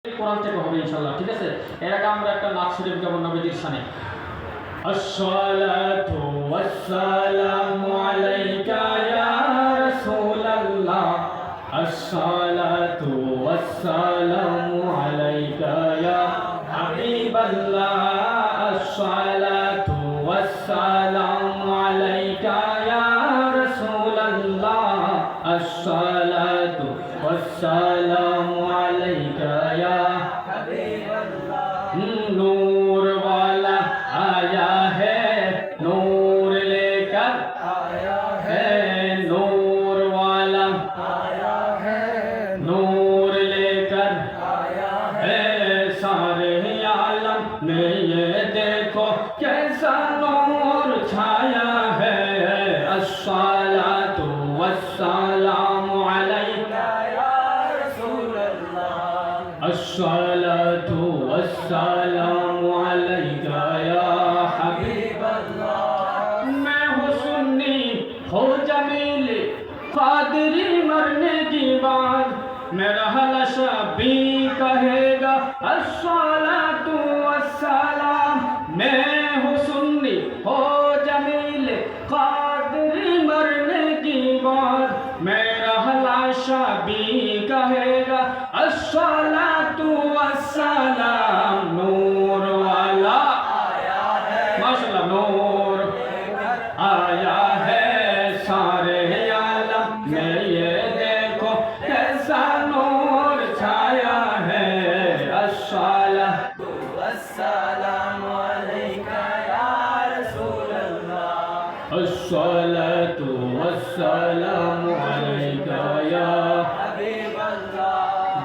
কোরআন থেকে হবে ইনশাআল্লাহ, ঠিক আছে? এর আগে আমরা একটা নাত শরীফ গাবো নবীজির শানে। আসসালাতু ওয়াসসালামু আলাইকা ইয়া রাসূলুল্লাহ, আসসালাতু ওয়াসসালামু আলাইকা ইয়া হাবিবাল্লাহ, আসসালাতু ওয়াসসালামু আলাইকা ইয়া রাসূলুল্লাহ, আসসালাতু ওয়াসসালামু আলাইকা ইয়া नूर वाला आया है, नूर लेकर आया है, नूर वाला आया है, नूर लेकर आया है, सारे आलम में ये देखो कैसा नूर छाया है। अस्सलातु वस्सलामु अलैका या रसूलल्लाह, अस्सलातु वस्सलामु अलैका या हबीबल्लाह। मैं हूँ सुन्नी हो जमील कादरी, मरने की बात मेरा हलशा भी कहेगा अस्सलातु वस्सलाम। मैं हूँ सुन्नी हो जमील कादरी, मरने की बात मेरा हलाशा भी कहेगा अस्सलातु वस्सलाम। नूर वाला आया है, माशाअल्लाह, नूर आया है, सारे आलम में ये देखो कैसा नूर छाया है। अस्सलातु वस्सलामु अलैका या रसूलल्लाह, अस्सलातु वस्सलामु अलैका या हबीबल्लाह।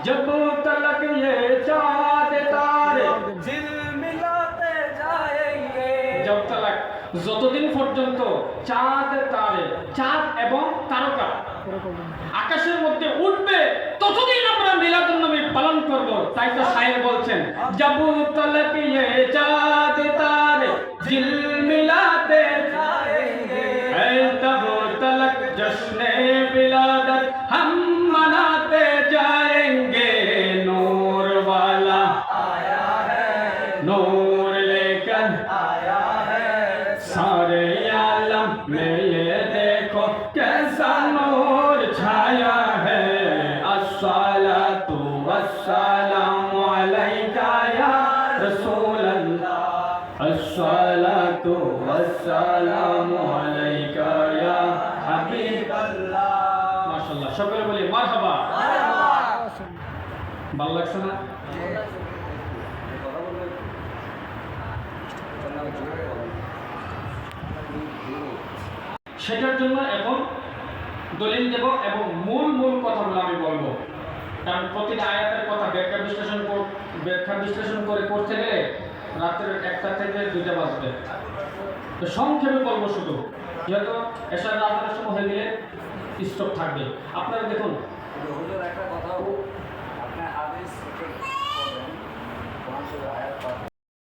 जब तलक ये चाँद तारे झिलमिलाते जाएंगे, जब तलक যতদিন পর্যন্ত চাঁদ তারে, চাঁদ এবং তারকা আকাশের মধ্যে উঠবে ততদিন আমরা মিলাদুন নবী পালন করব। তাই তো শায়ের বলছেন, জব তলক ये চাঁদ তারে झिलमिलाते जाएंगे, तब तलक जश्ने विलादत हम मनाते जाएंगे। नूर वाला आया है, नूर लेकर आया है, सारे आलम में ये देखो कैसा नूर छाया है। अस्सलातु वस्सलामु अलैका या रसूलल्लाह, अस्सलातु वस्सलामु अलैका या হাবিবাল্লাহ। মাশাআল্লাহ, সকলে বলি মারহাবা। ভালো লাগছে না? সেটার জন্য এখন দলিল দেব এবং মূল কথাগুলো আমি বলবো, কারণ প্রতিটা আয়াতের কথা ব্যাখ্যা বিশ্লেষণ করে করতে গেলে রাতের 1টা থেকে 2টা বাজবে। তো সংক্ষেপে বলবো শুধু, যেহেতু এশার রাতের সময় হয়ে গেলে স্টপ থাকবে। আপনারা দেখুন, হুজুর একটা কথা, আপনি হাদিস থেকে পড়বেন, কোরআন শরীফের আয়াত পাবেন,